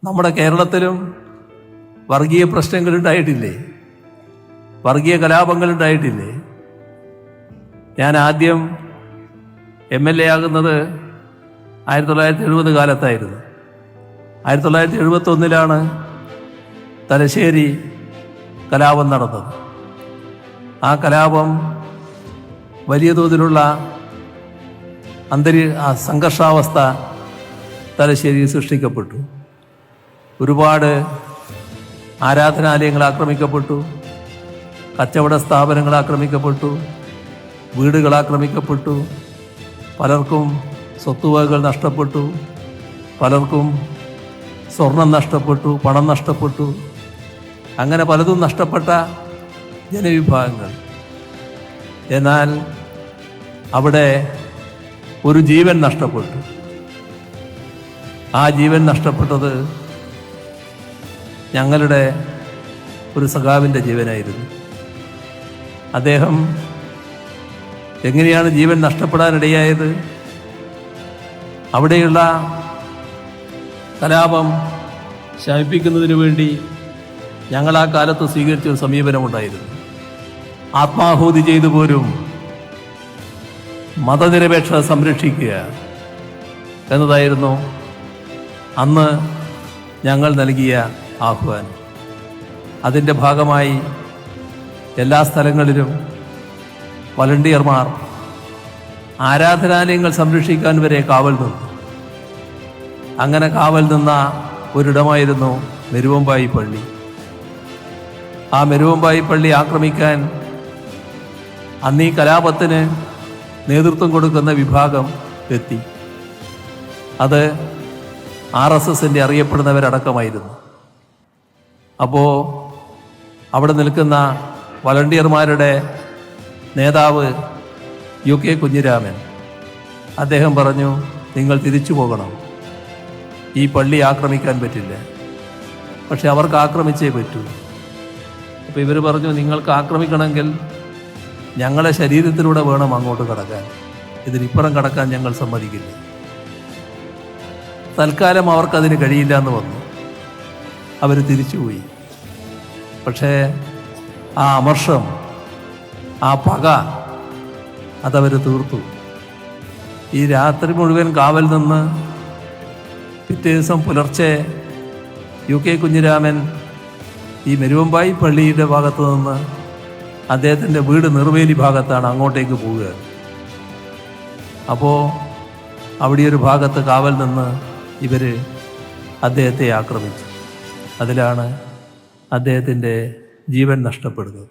നമ്മുടെ കേരളത്തിലും വർഗീയ പ്രശ്നങ്ങളുണ്ടായിട്ടില്ലേ? വർഗീയ കലാപങ്ങളുണ്ടായിട്ടില്ലേ? ഞാൻ ആദ്യം MLA ആകുന്നത് 1970 കാലത്തായിരുന്നു. 1971 തലശ്ശേരി കലാപം നടന്നത്. ആ കലാപം വലിയ തോതിലുള്ള സംഘർഷാവസ്ഥ തലശ്ശേരിയിൽ സൃഷ്ടിക്കപ്പെട്ടു. ഒരുപാട് ആരാധനാലയങ്ങൾ ആക്രമിക്കപ്പെട്ടു, കച്ചവട സ്ഥാപനങ്ങൾ ആക്രമിക്കപ്പെട്ടു, വീടുകൾ ആക്രമിക്കപ്പെട്ടു, പലർക്കും സ്വത്തുവകകൾ നഷ്ടപ്പെട്ടു, പലർക്കും സ്വർണം നഷ്ടപ്പെട്ടു, പണം നഷ്ടപ്പെട്ടു. അങ്ങനെ പലതും നഷ്ടപ്പെട്ട ജനവിഭാഗങ്ങൾ. എന്നാൽ അവിടെ ഒരു ജീവൻ നഷ്ടപ്പെട്ടു. ആ ജീവൻ നഷ്ടപ്പെട്ടത് ഞങ്ങളുടെ ഒരു സഖാവിൻ്റെ ജീവനായിരുന്നു. അദ്ദേഹം എങ്ങനെയാണ് ജീവൻ നഷ്ടപ്പെടാനിടയായത്? അവിടെയുള്ള കലാപം ശമിപ്പിക്കുന്നതിന് വേണ്ടി ഞങ്ങൾ ആ കാലത്ത് സ്വീകരിച്ചൊരു സമീപനമുണ്ടായിരുന്നു. ആത്മാഹൂതി ചെയ്തു പോലും മതനിരപേക്ഷത സംരക്ഷിക്കുക എന്നതായിരുന്നു അന്ന് ഞങ്ങൾ നൽകിയ ആഹ്വാനം. അതിൻ്റെ ഭാഗമായി എല്ലാ സ്ഥലങ്ങളിലും വളണ്ടിയർമാർ ആരാധനാലയങ്ങൾ സംരക്ഷിക്കാൻ വരെ കാവൽ നിന്നു. അങ്ങനെ കാവൽ നിന്ന ഒരിടമായിരുന്നു മെരുവമ്പായി പള്ളി. ആ മെരുവമ്പായി പള്ളി ആക്രമിക്കാൻ അന്ന് ഈ കലാപത്തിന് നേതൃത്വം കൊടുക്കുന്ന വിഭാഗം എത്തി. അത് RSSൻ്റെ അറിയപ്പെടുന്നവരടക്കമായിരുന്നു. അപ്പോൾ അവിടെ നിൽക്കുന്ന വളണ്ടിയർമാരുടെ നേതാവ് UK കുഞ്ഞിരാമൻ, അദ്ദേഹം പറഞ്ഞു, നിങ്ങൾ തിരിച്ചു പോകണം, ഈ പള്ളി ആക്രമിക്കാൻ പറ്റില്ല. പക്ഷെ അവർക്ക് ആക്രമിച്ചേ പറ്റൂ. അപ്പോൾ ഇവർ പറഞ്ഞു, നിങ്ങൾക്ക് ആക്രമിക്കണമെങ്കിൽ ഞങ്ങളെ ശരീരത്തിലൂടെ വേണം അങ്ങോട്ട് കടക്കാൻ, ഇതിനിപ്പുറം കടക്കാൻ ഞങ്ങൾ സമ്മതിക്കില്ല. തൽക്കാലം അവർക്കതിന് കഴിയില്ല എന്ന് വന്നു. അവർ തിരിച്ചുപോയി. പക്ഷേ ആ അമർഷം, ആ പക അതവർ തീർത്തു. ഈ രാത്രി മുഴുവൻ കാവൽ നിന്ന് പിറ്റേ ദിവസം പുലർച്ചെ UK കുഞ്ഞിരാമൻ ഈ മെരുവമ്പായി പള്ളിയുടെ ഭാഗത്ത് നിന്ന് അദ്ദേഹത്തിൻ്റെ വീട് നിർവേലി ഭാഗത്താണ്, അങ്ങോട്ടേക്ക് പോവുക. അപ്പോൾ അവിടെ ഒരു ഭാഗത്ത് കാവൽ നിന്ന് ഇവർ അദ്ദേഹത്തെ ആക്രമിച്ചു. അതിലാണ് അദ്ദേഹത്തിൻ്റെ ജീവൻ നഷ്ടപ്പെടുന്നത്.